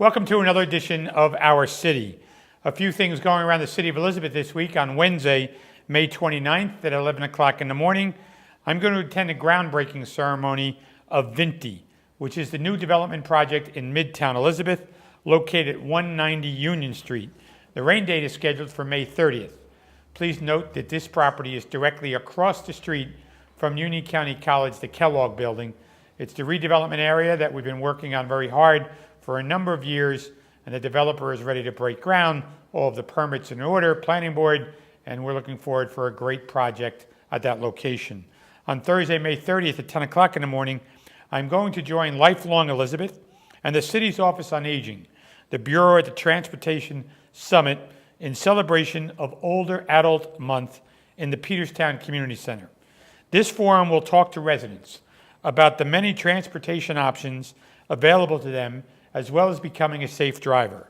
Welcome to another edition of Our City. A few things going around the city of Elizabeth this week. On Wednesday, May 29th at 11 o'clock in the morning, I'm going to attend a groundbreaking ceremony of Vinti, which is the new development project in Midtown Elizabeth, located at 190 Union Street. The rain date is scheduled for May 30th. Please note that this property is directly across the street from Union County College, the Kellogg Building. It's the redevelopment area that we've been working on very hard for a number of years, and the developer is ready to break ground. All of the permits in order, planning board, and we're looking forward for a great project at that location. On Thursday, May 30th at 10 o'clock in the morning, I'm going to join Lifelong Elizabeth and the city's Office on Aging, the Bureau at the Transportation Summit in celebration of Older Adult Month in the Peterstown Community Center. This forum will talk to residents about the many transportation options available to them, as well as becoming a safe driver.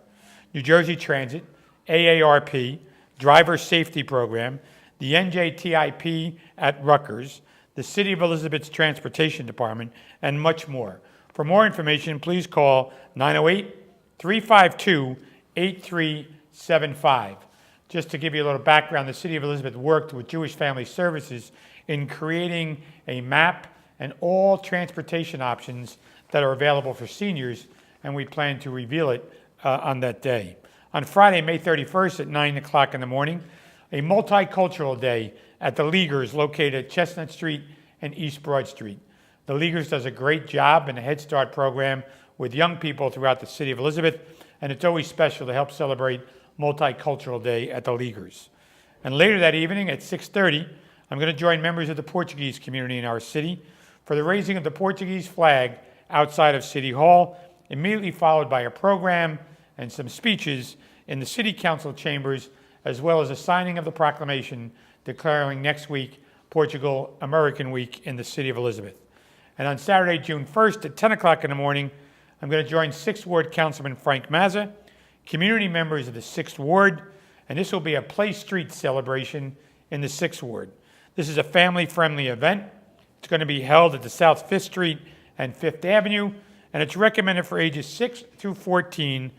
New Jersey Transit, AARP, Driver Safety Program, the NJTIP at Rutgers, the City of Elizabeth's Transportation Department, and much more. For more information, please call 908-352-8375. Just to give you a little background, the City of Elizabeth worked with Jewish Family Services in creating a map and all transportation options that are available for seniors, and we plan to reveal it on that day. On Friday, May 31st at 9 o'clock in the morning, a multicultural day at the Leaguers located at Chestnut Street and East Broad Street. The Leaguers does a great job in the Head Start program with young people throughout the city of Elizabeth, and it's always special to help celebrate Multicultural Day at the Leaguers. And later that evening at 6:30, I'm going to join members of the Portuguese community in our city for the raising of the Portuguese flag outside of City Hall, immediately followed by a program and some speeches in the City Council chambers, as well as a signing of the proclamation declaring next week Portugal American Week in the City of Elizabeth. And on Saturday, June 1st at 10 o'clock in the morning, I'm going to join 6th Ward Councilman Frank Mazza, community members of the 6th Ward, and this will be a Play Street celebration in the 6th Ward. This is a family-friendly event. It's going to be held at the South 5th Street and 5th Avenue, and it's recommended for ages 6 through 14,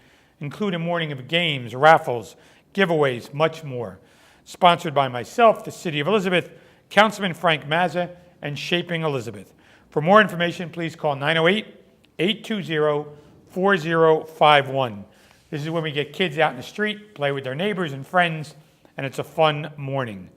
including a morning of games, raffles, giveaways, much more. Sponsored by myself, the City of Elizabeth, Councilman Frank Mazza, and Shaping Elizabeth. For more information, please call 908-820-4051. This is when we get kids out in the street, play with their neighbors and friends, and it's a fun morning.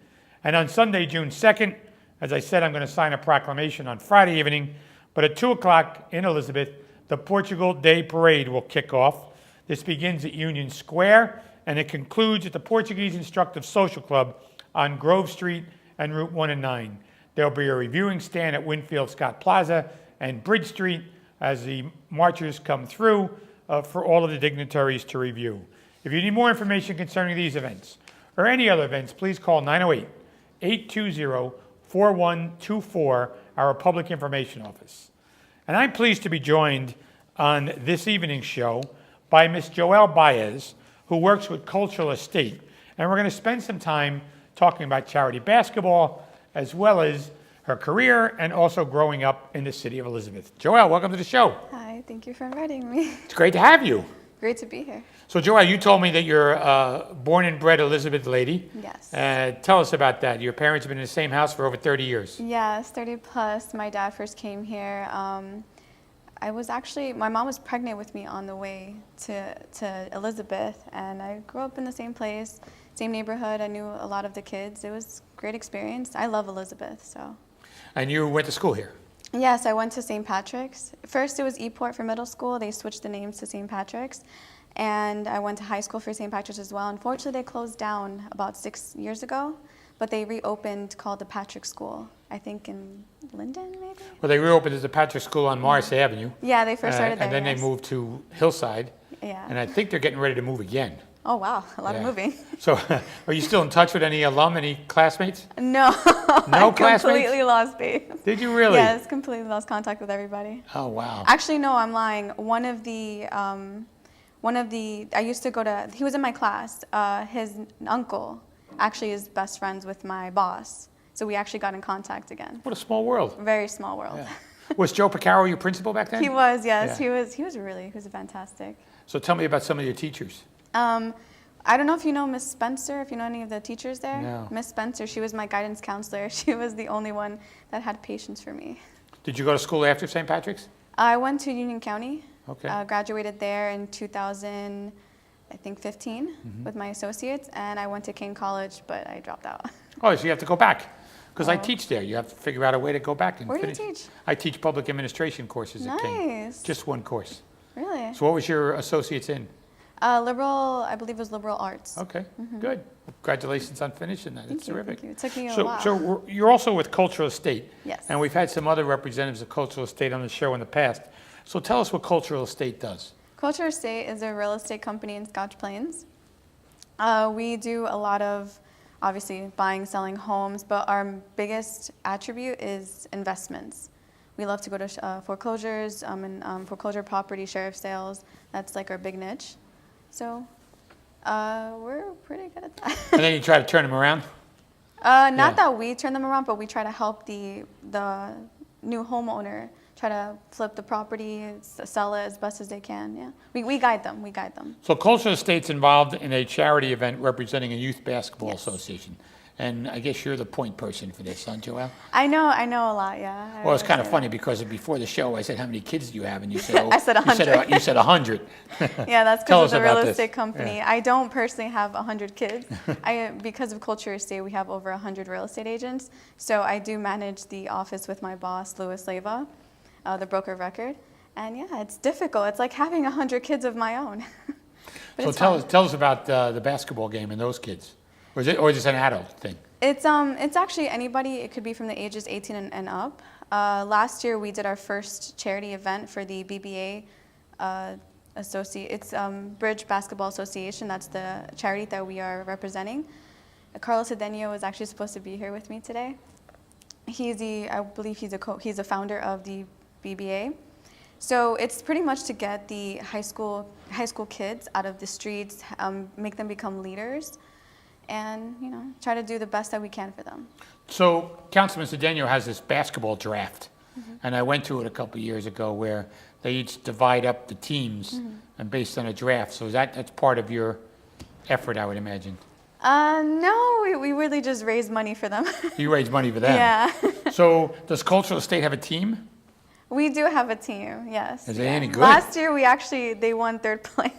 And on Sunday, June 2nd, as I said, I'm going to sign a proclamation on Friday evening, but at 2 o'clock in Elizabeth, the Portugal Day Parade will kick off. This begins at Union Square, and it concludes at the Portuguese Instructive Social Club on Grove Street and Route 1 and 9. There'll be a reviewing stand at Winfield Scott Plaza and Bridge Street as the marchers come through for all of the dignitaries to review. If you need more information concerning these events or any other events, please call 908-820-4124, our Public Information Office. And I'm pleased to be joined on this evening's show by Miss Joelle Baez, who works with Cultural Estate. And we're going to spend some time talking about charity basketball, as well as her career and also growing up in the city of Elizabeth. Joelle, welcome to the show. Hi, thank you for inviting me. It's great to have you. Great to be here. So Joelle, you told me that you're a born and bred Elizabeth lady. Yes. Tell us about that. Your parents have been in the same house for over 30 years. Yes, 30 plus. My dad first came here. My mom was pregnant with me on the way to Elizabeth, and I grew up in the same place, same neighborhood. I knew a lot of the kids. It was a great experience. I love Elizabeth, so. And you went to school here? Yes, I went to St. Patrick's. First it was Eport for middle school. They switched the names to St. Patrick's. And I went to high school for St. Patrick's as well. Unfortunately, they closed down about 6 years ago, but they reopened called the Patrick School, I think in Linden, maybe? Well, they reopened as the Patrick School on Morris Avenue. Yeah, they first started there, And then yes. they moved to Hillside. Yeah. And I think they're getting ready to move again. Oh, wow, a lot of moving. So are you still in touch with any alum, any classmates? No. No I classmates? completely lost base. Did you really? Yes, completely lost contact with everybody. Oh, wow. Actually, no, I'm lying. One of the, I used to go to, he was in my class. His uncle actually is best friends with my boss. So we actually got in contact again. What a small world. Very small world. Yeah. Was Joe Picaro your principal back then? He was, yes. Yeah. He was fantastic. So tell me about some of your teachers. I don't know if you know Miss Spencer, if you know any of the teachers there. No. Miss Spencer, she was my guidance counselor. She was the only one that had patience for me. Did you go to school after St. Patrick's? I went to Union County. Okay. Graduated there in 2015 with my associates, and I went to King College, but I dropped out. Oh, so you have to go back. Because I Oh. teach there. You have to figure out a way to go back and Where do you finish. teach? I teach public administration courses at King. Nice. Just one course. Really? So what was your associates in? Liberal, I believe it was liberal arts. Okay, good. Congratulations on finishing that. It's terrific. Thank you. It took me a So, while. you're also with Cultural Estate. Yes. And we've had some other representatives of Cultural Estate on the show in the past. So tell us what Cultural Estate does. Culture Estate is a real estate company in Scotch Plains. We do a lot of, obviously, buying, selling homes, but our biggest attribute is investments. We love to go to foreclosures and foreclosure property, sheriff sales. That's like our big niche. So we're pretty good at that. And then you try to turn them around? Not that we turn them around, but we try to help the new homeowner try to flip the property, sell it as best as they can. Yeah, we guide them. We guide them. So Cultural Estate's involved in a charity event representing a youth basketball Yes. association. And I guess you're the point person for this, huh, Joelle? I know a lot. Yeah. Well, it's kind of I- funny because before the show, I said, how many kids do you have? And you said, I said 100. You said 100. Yeah, that's Tell because us of the real about this. estate company. Yeah. I don't personally have 100 kids. Because of Culture Estate, we have over 100 real estate agents. So I do manage the office with my boss, Louis Leyva, the broker of record. And yeah, it's difficult. It's like having 100 kids of my own. But So it's tell fun. us about the basketball game and those kids. Or is it an adult thing? It's actually anybody. It could be from the ages 18 and up. Last year we did our first charity event for the BBA associate. It's Bridge Basketball Association. That's the charity that we are representing. Carlos Cedeno was actually supposed to be here with me today. I believe he's a founder of the BBA. So it's pretty much to get the high school kids out of the streets, make them become leaders, and try to do the best that we can for them. So Councilman Cedeno has this basketball draft. And I went to it a couple of years ago where they each divide up the teams and based on a draft. So that's part of your effort, I would imagine. No, we really just raise money for them. You raise money for them. Yeah. So does Cultural Estate have a team? We do have a team, yes. Is it any good? Last year they won third place.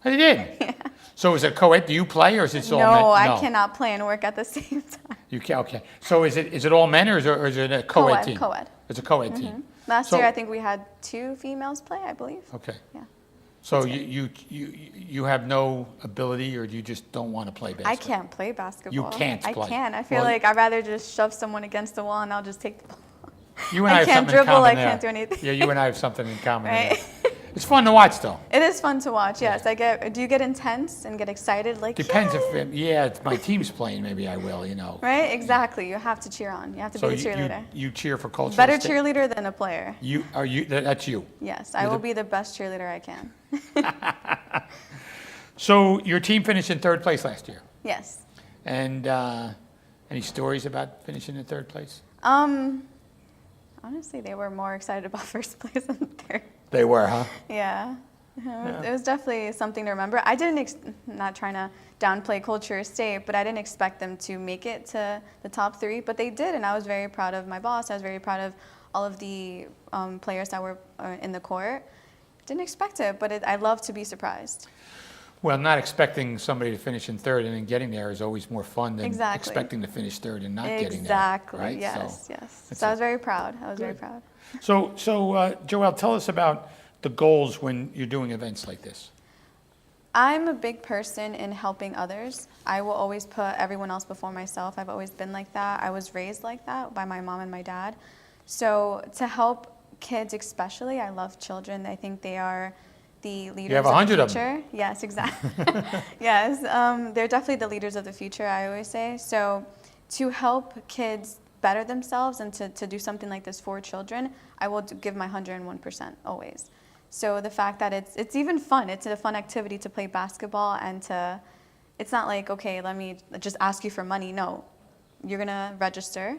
Oh, they did? Yeah. So is it co-ed? Do you play or is it all men? No, I cannot play and work at the same time. You can, okay. So is it all men or is it a co-ed team? Co-ed. It's a co-ed team. Last So- year I think we had 2 females play, I believe. Okay. Yeah. So you have no ability or you just don't want to play basketball? I can't play basketball. You can't play. I can't. I feel Well, like I'd rather just shove someone against the wall and I'll just take the ball. You and I, I have can't something in dribble, common I there. can't do anything. Yeah, you and I have something in common Right? there. It's fun to watch though. It is fun to watch, yes. Do you get intense and get excited? Like, Depends yeah. if my team's playing, maybe I will, Right? Exactly. You have to cheer on. You have to So be the cheerleader. you cheer for Cultural Better Estate? cheerleader than a player. That's you. Yes, I You're will the- be the best cheerleader I can. So your team finished in third place last year. Yes. And any stories about finishing in third place? Honestly, they were more excited about first place than third. They were, huh? Yeah. It was definitely something to remember. I didn't, not trying to downplay Culture Estate, but I didn't expect them to make it to the top 3, but they did, and I was very proud of my boss. I was very proud of all of the players that were in the court. Didn't expect it, but I love to be surprised. Well, not expecting somebody to finish in third and then getting there is always more fun than Exactly. expecting to finish third and not getting there. Exactly, Right? yes, So, yes. that's So I it. was very proud. I was very Good. proud. So Joelle, tell us about the goals when you're doing events like this. I'm a big person in helping others. I will always put everyone else before myself. I've always been like that. I was raised like that by my mom and my dad. So to help kids especially, I love children. I think they are the leaders have of 100 the of them. future. Yes, exactly. Yes, they're definitely the leaders of the future, I always say. So to help kids better themselves and to do something like this for children, I will give my 101% always. So the fact that it's even fun, it's a fun activity to play basketball and it's not like, okay, let me just ask you for money. No, you're gonna register,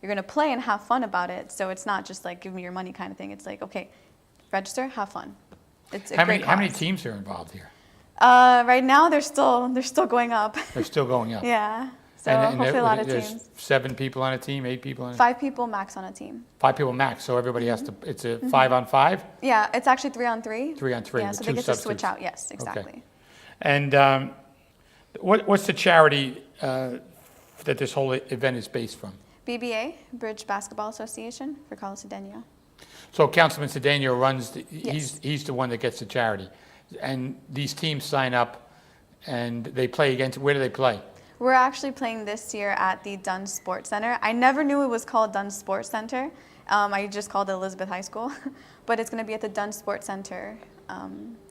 you're gonna play and have fun about it. So it's not just like, give me your money kind of thing. It's like, okay, register, have fun. it's a How great many how many cause. teams are involved here? Right now, they're still going up. They're still going up. Yeah. So And hopefully a lot of there's teams. 7 people on a team, 8 people on a team? 5 people max on a team. 5 people max, so everybody has to, it's a 5-on-5? Yeah, it's actually 3-on-3. 3-on-3 Yeah, with so 2 they get to substitutes. switch out. Yes, exactly. And what's the charity that this whole event is based from? BBA, Bridge Basketball Association for Carlos Cedeno. So Councilman Cedeno runs, Yes. he's the one that gets the charity. And these teams sign up and they play against, where do they play? We're actually playing this year at the Dunn Sports Center. I never knew it was called Dunn Sports Center. I just called it Elizabeth High School. But it's going to be at the Dunn Sports Center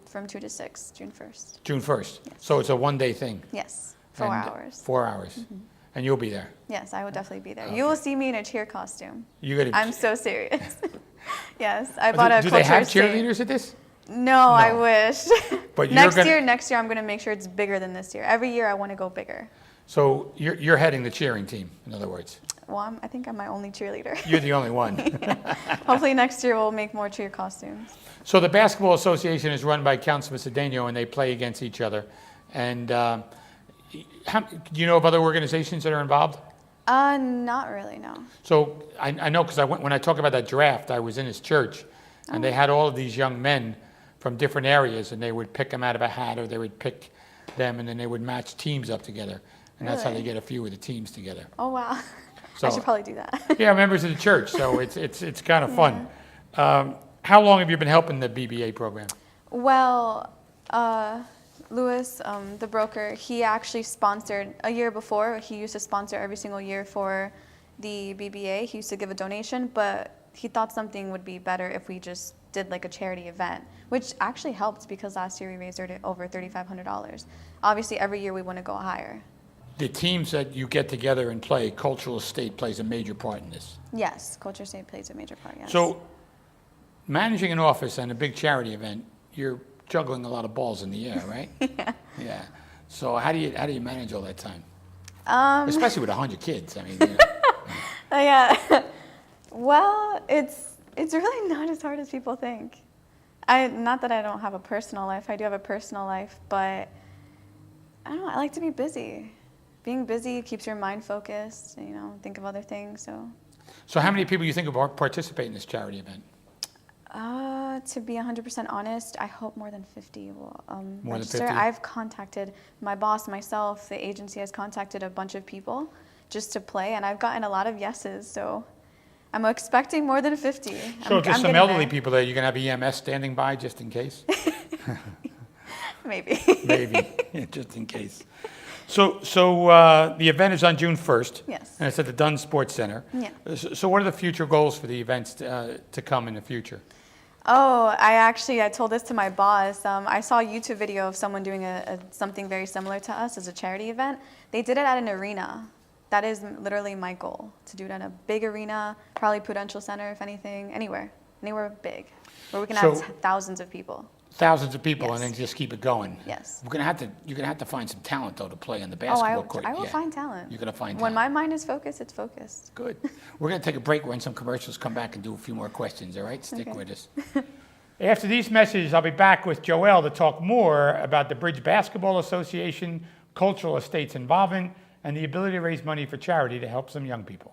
from 2 to 6, June 1st. June 1st. So it's a one-day thing. Yes, 4 And hours. 4 hours. And you'll be there. Yes, I will definitely be there. Okay. You will see me in a cheer costume. You got to. I'm so serious. Yes, I bought a Do they have culture state. cheerleaders at this? No, I wish. But you're next gonna- year, I'm going to make sure it's bigger than this year. Every year, I want to go bigger. So you're heading the cheering team, in other words. Well, I think I'm my only cheerleader. You're the only one. Hopefully next year we'll make more cheer costumes. So the Basketball Association is run by Councilman Cedeno, and they play against each other. And do you know of other organizations that are involved? Not really, no. So I know because when I talk about that draft, I was in his church, and they had all of these young men from different areas, and they would pick them out of a hat, or they would pick them, and then they would match teams up together. And that's how they Really? get a few of the teams together. Oh, wow. So- I should probably do that. Yeah, members of the church, so it's kind of fun. How long have you been helping the BBA program? Well, Louis, the broker, he actually sponsored a year before. He used to sponsor every single year for the BBA. He used to give a donation, but he thought something would be better if we just did like a charity event, which actually helped because last year we raised over $3,500. Obviously, every year we want to go higher. The teams that you get together and play, Cultural Estate plays a major part in this. Yes, Culture State plays a major part, yes. So, managing an office and a big charity event, you're juggling a lot of balls in the air, right? Yeah. Yeah. So how do you manage all that time? Um, Especially with 100 kids. I mean, you know. Yeah. Well, it's really not as hard as people think. Not that I don't have a personal life. I do have a personal life, but I don't know. I like to be busy. Being busy keeps your mind focused. You know, think of other things. So how many people do you think will participate in this charity event? To be 100% honest, I hope more than 50 will More than register. 50? I've contacted my boss, myself, the agency has contacted a bunch of people just to play, and I've gotten a lot of yeses. So I'm expecting more than 50. So I'm if there's some getting elderly there. people there, you're going to have EMS standing by just in case? Maybe. Maybe, yeah, just in case. So the event is on June 1st. Yes. And it's at the Dunn Sports Center. Yeah. So what are the future goals for the events to come in the future? Oh, I told this to my boss. I saw a YouTube video of someone doing something very similar to us as a charity event. They did it at an arena. That is literally my goal, to do it at a big arena, probably Prudential Center, if anything, anywhere big, where we can have So- thousands of people. Thousands of people, and Yes. then just keep it going. Yes. You're gonna have to find some talent though to play on the Oh, basketball court. I will Yeah. find talent. You're gonna find When talent. my mind is focused, it's focused. Good. We're gonna take a break. When some commercials come back and do a few more questions. All right, stick Okay. with us. After these messages, I'll be back with Joelle to talk more about the Bridge Basketball Association, Cultural Estates involvement, and the ability to raise money for charity to help some young people.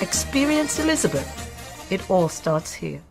Experience Elizabeth. It all starts here.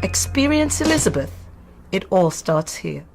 Experience Elizabeth. It all starts here.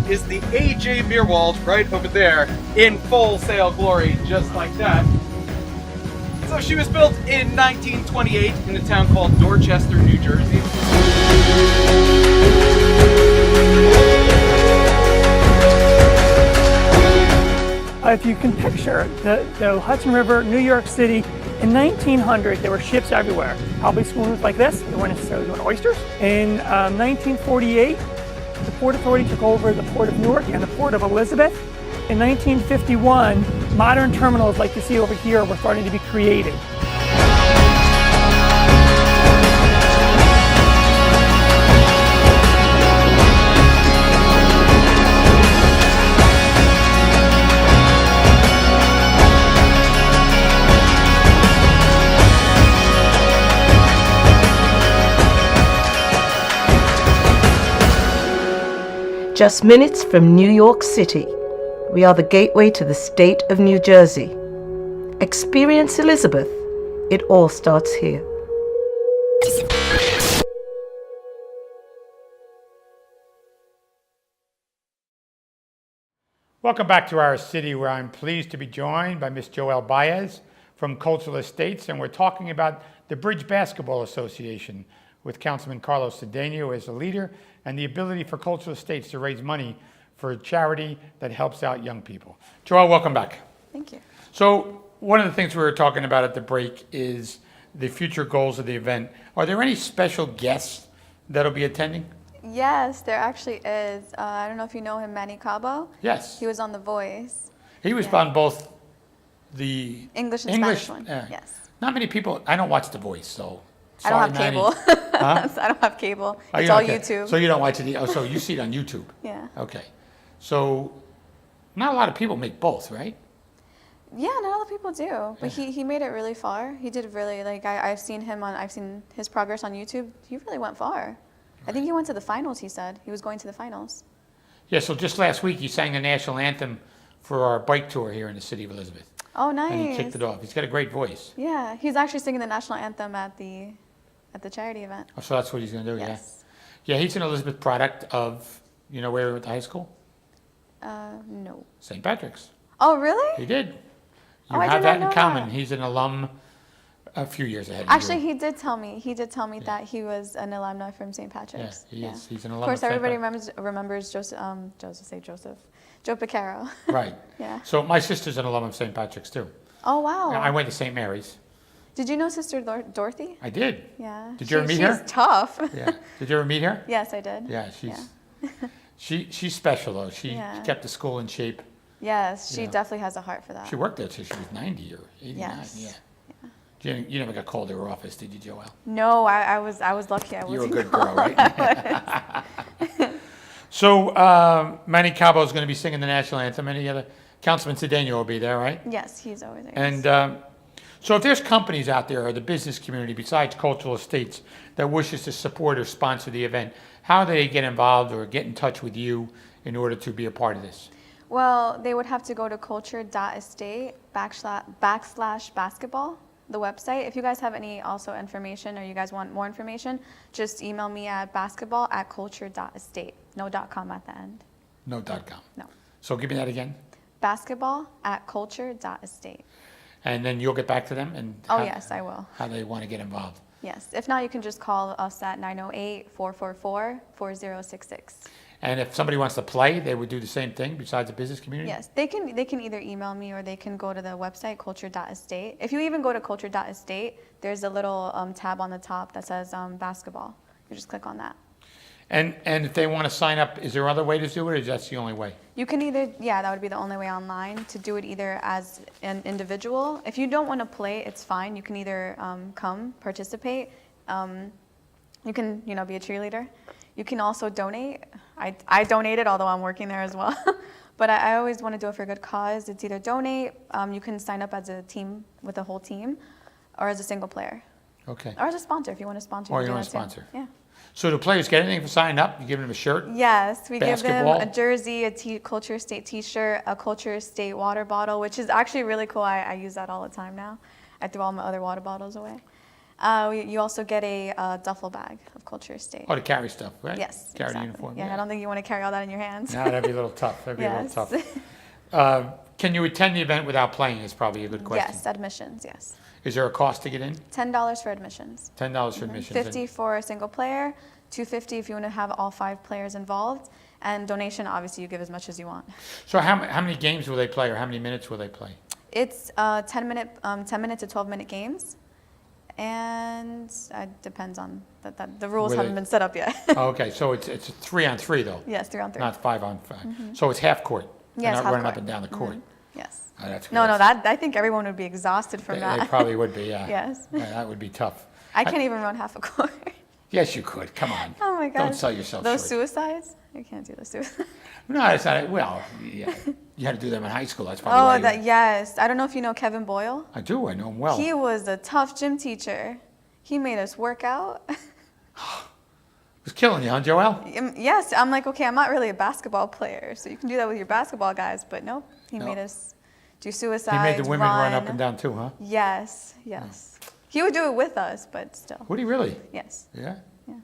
Is the AJ Meerwald right over there in full sail glory, just like that. So she was built in 1928 in a town called Dorchester, New Jersey. If you can picture the Hudson River, New York City, in 1900 there were ships everywhere, probably schooners like this. They weren't necessarily doing oysters. In 1948, the Port Authority took over the Port of Newark and the Port of Elizabeth. In 1951, modern terminals like you see over here were starting to be created. Just minutes from New York City, we are the gateway to the state of New Jersey. Experience Elizabeth. It all starts here. Welcome back to our city, where I'm pleased to be joined by Miss Joelle Baez from Cultural Estates, and we're talking about the Bridge Basketball Association with Councilman Carlos Cedeno as the leader, and the ability for Cultural Estates to raise money for a charity that helps out young people. Joelle, welcome back. Thank you. So one of the things we were talking about at the break is the future goals of the event. Are there any special guests that'll be attending? Yes, there actually is. I don't know if you know him, Manny Cabo. Yes. He was on The Voice. He was on both the English and Spanish one. Yes. Not many people, I don't watch The Voice, so. I don't have Manny. cable. Huh? So I don't have cable. Oh, It's you all don't care. YouTube. So you don't watch it, so you see it on YouTube? Yeah. Okay. So not a lot of people make both, right? Yeah, not a lot of people do. But he made it really far. He did really, like, I've seen his progress on YouTube. He really went far. I think he went to the finals, he said. He was going to the finals. Yeah, so just last week he sang the national anthem for our bike tour here in the city of Elizabeth. Oh, nice. And he kicked it off. He's got a great voice. Yeah, he's actually singing the national anthem at the charity event. Oh, so that's what he's going to do, Yes. yeah? Yeah, he's an Elizabeth product of, you know where he went to high school? No. St. Patrick's. Oh, really? He did. You Oh, I have did that not in know common. that. He's an alum a few years ahead of Actually, you. he did tell me. He did tell me that he was an alumni from St. Patrick's. Yeah, he is. He's an Of alum course, of St. everybody remembers Joseph. Joe Picaro. Right. Yeah. So my sister's an alum of St. Patrick's too. Oh, wow. I went to St. Mary's. Did you know Sister Dorothy? I did. Yeah. Did you ever meet her? She's tough. Yeah. Did you ever meet her? Yes, I did. Yeah, she's special though. She Yeah. kept the school in shape. Yes, she Yeah. definitely has a heart for that. She worked there till she was 90 or 89. Yes. Yeah. You never got called to her office, did you, Joelle? No, I was lucky. I You were a wasn't good girl, right? So Manny Cabo's going to be singing the national anthem. Any other? Councilman Cedeno will be there, right? Yes, he's always there. And so if there's companies out there or the business community besides cultural estates that wishes to support or sponsor the event, how do they get involved or get in touch with you in order to be a part of this? Well, they would have to go to culture.estate/basketball, the website. If you guys have any also information or you guys want more information, just email me at basketball@culture.estate. No .com at the end. No .com. No. So give me that again. Basketball@culture.estate. And then you'll get back to them and Oh, yes, I will. how they want to get involved. Yes. If not, you can just call us at 908-444-4066. And if somebody wants to play, they would do the same thing besides the business community? Yes, they can either email me or they can go to the website culture.estate. If you even go to culture.estate, there's a little tab on the top that says basketball. You just click on that. And if they want to sign up, is there other way to do it, or is that the only way? You can either, yeah, that would be the only way online to do it, either as an individual. If you don't want to play, it's fine. You can either come, participate. You can, be a cheerleader. You can also donate. I donated, although I'm working there as well. But I always want to do it for a good cause. It's either donate, you can sign up as a team with a whole team, or as a single player. Okay. Or as a sponsor, if you want to sponsor. Or can you do want to that too. sponsor. Yeah. So do players get anything for signing up? You give them a shirt? Yes, we give them Basketball? a jersey, a Culture State t-shirt, a Culture State water bottle, which is actually really cool. I use that all the time now. I threw all my other water bottles away. You also get a duffel bag of Culture State. Oh, to carry stuff, right? Yes, Carry exactly. the uniform. Yeah, I don't think you want to carry all that in your hands. No, that'd be a little tough. That'd be Yes. a little tough. Can you attend the event without playing is probably a good question. Yes, admissions, yes. Is there a cost to get in? $10 for admissions. $10 for admissions. and- $50 for a single player, $250 if you want to have all 5 players involved, and donation, obviously, you give as much as you want. So how many games will they play, or how many minutes will they play? It's 10 minute to 12-minute games, and it depends on the rules Will haven't they- been set up yet. Oh, okay, so it's 3-on-3 though, Yes, 3-on-3. not 5-on-5. So it's half court. They're Yes, not half running court. up and down the court. Yes. Oh, that's No, good. I think everyone would be exhausted from They that. probably would be, yeah. Yes. Yeah, that would be tough. I can't even run half a court. Yes, you could. Come on. Oh my God. Don't sell yourself Those short. suicides? You can't do those suicides. No, it's not. Well, yeah, you had to do them in high school. That's probably why. Yes. I don't know if you know Kevin Boyle. I do. I know him well. He was a tough gym teacher. He made us work out. was killing you, huh, Joelle? Yes, I'm like, okay, I'm not really a basketball player, so you can do that with your basketball guys, but nope, he made us do suicides, He made the women run up and down too, huh? Yes. He would do it with us, but still. Would he really? Yes. Yeah. Yeah.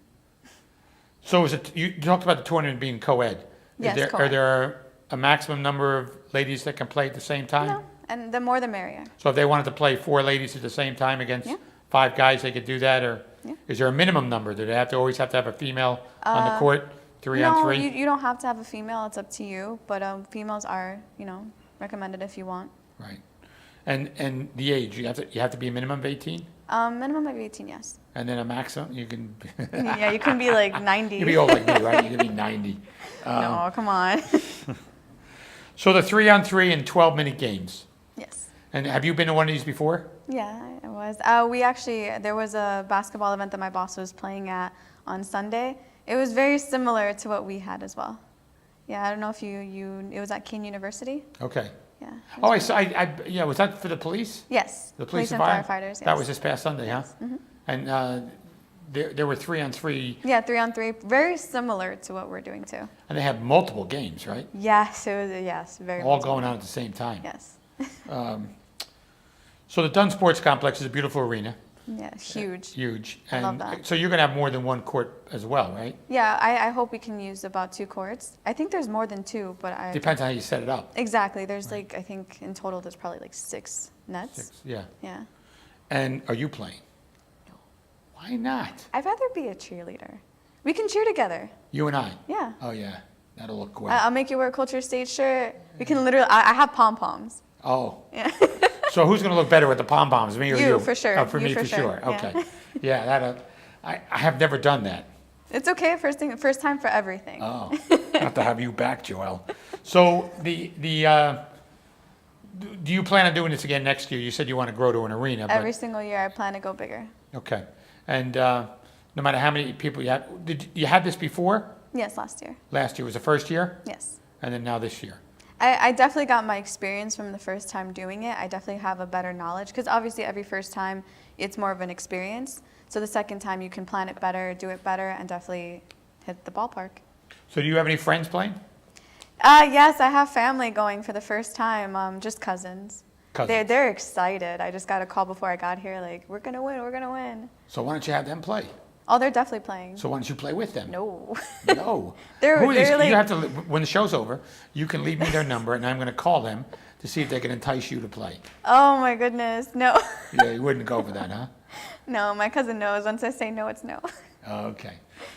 So is it? You talked about the tournament being co-ed. Yes, Are co-ed. there a maximum number of ladies that can play at the same time? No, and the more the merrier. So if they wanted to play 4 ladies at the same time against Yeah. 5 guys, they could do that, or Yeah. is there a minimum number? Do they always have to have a female on the court, 3-on-3? No, you don't have to have a female. It's up to you. But females are, recommended if you want. Right. And the age, you have to be a minimum of 18, Minimum of 18, yes. and then a maximum. You can. Yeah, you can be like 90. You can be old like me, right? You can be 90. No, come on. So the 3-on-3 and 12-minute games. Yes. And have you been to one of these before? Yeah, it was. There was a basketball event that my boss was playing at on Sunday. It was very similar to what we had as well. Yeah, I don't know if it was at Keene University. Okay. Yeah. Oh, I saw. Yeah, was that for the police? Yes. The police and fire? firefighters. Yes. That was this past Sunday, huh? Mhm. And there were 3-on-3, Yeah, 3-on-3, very similar to what we're doing too. and they have multiple games, right? Yes, it was, yes, very All much. going on at the same time. Yes. So the Dunn Sports Complex is a beautiful arena, Yeah, huge. huge. I love And that. so you're going to have more than one court as well, right? Yeah, I hope we can use about 2 courts. I think there's more than 2, but I... Depends on how you set it up. Exactly. There's like, I think in total there's probably like 6 nets. 6, yeah. Yeah. And are you playing? No. Why not? I'd rather be a cheerleader. We can cheer together. You and I? Yeah. Oh, yeah. That'll look great. I'll make you wear a Culture State shirt. We can literally, I have pom-poms. Oh. Yeah. So who's going to look better with the pom-poms, me or you? You, for sure. Oh, for You me, for for sure. sure. Yeah. Okay. Yeah, I have never done that. It's okay. First time for everything. Oh, have to have you back, Joelle. So do you plan on doing this again next year? You said you want to grow to an arena. But, Every single year I plan to go bigger. okay. And no matter how many people you have, did you had this before? Yes, last year. Last year was the first year, Yes. and then now this year. I definitely got my experience from the first time doing it. I definitely have a better knowledge because obviously every first time it's more of an experience. So the second time you can plan it better, do it better, and definitely hit the ballpark. So do you have any friends playing? Yes, I have family going for the first time, just cousins. Cousins. They're excited. I just got a call before I got here, like, we're gonna win, we're gonna win. So why don't you have them play? Oh, they're definitely playing. So why don't you play with them? No. No. They're- Who are these? they're like- You have to, when the show's over, you can leave me their number, and I'm going to call them to see if they can entice you to play. Oh my goodness, no. Yeah, you wouldn't go for that, huh? No, my cousin knows. Once I say no, it's no. Okay.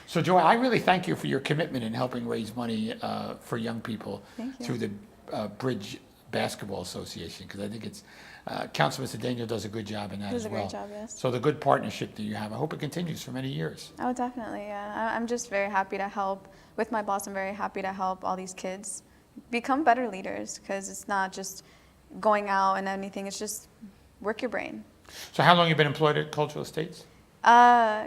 So, Joelle, I really thank you for your commitment in helping raise money for young people Thank you. through the Bridge Basketball Association, because I think it's, Councilman Cedeno does a good job in that Does as a well. great job, yes. So the good partnership that you have, I hope it continues for many years. Oh, definitely, yeah. I'm just very happy to help. With my boss, I'm very happy to help all these kids become better leaders because it's not just going out and anything, it's just work your brain. So how long have you been employed at Cultural Estates?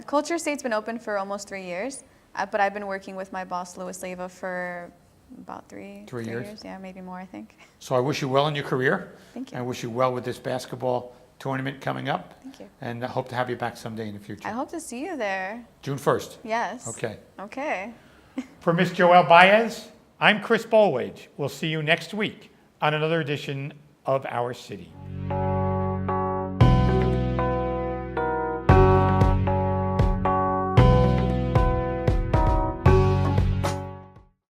Culture State's been open for almost 3 years, but I've been working with my boss, Louis Leyva, for about three years? Yeah, maybe more, I think. So I wish you well in your career. Thank you. I wish you well with this basketball tournament coming up. Thank you. And I hope to have you back someday in the future. I hope to see you there. June 1st. Yes. Okay. Okay. For Miss Joelle Baez, I'm Chris Bolwage. We'll see you next week on another edition of Our City.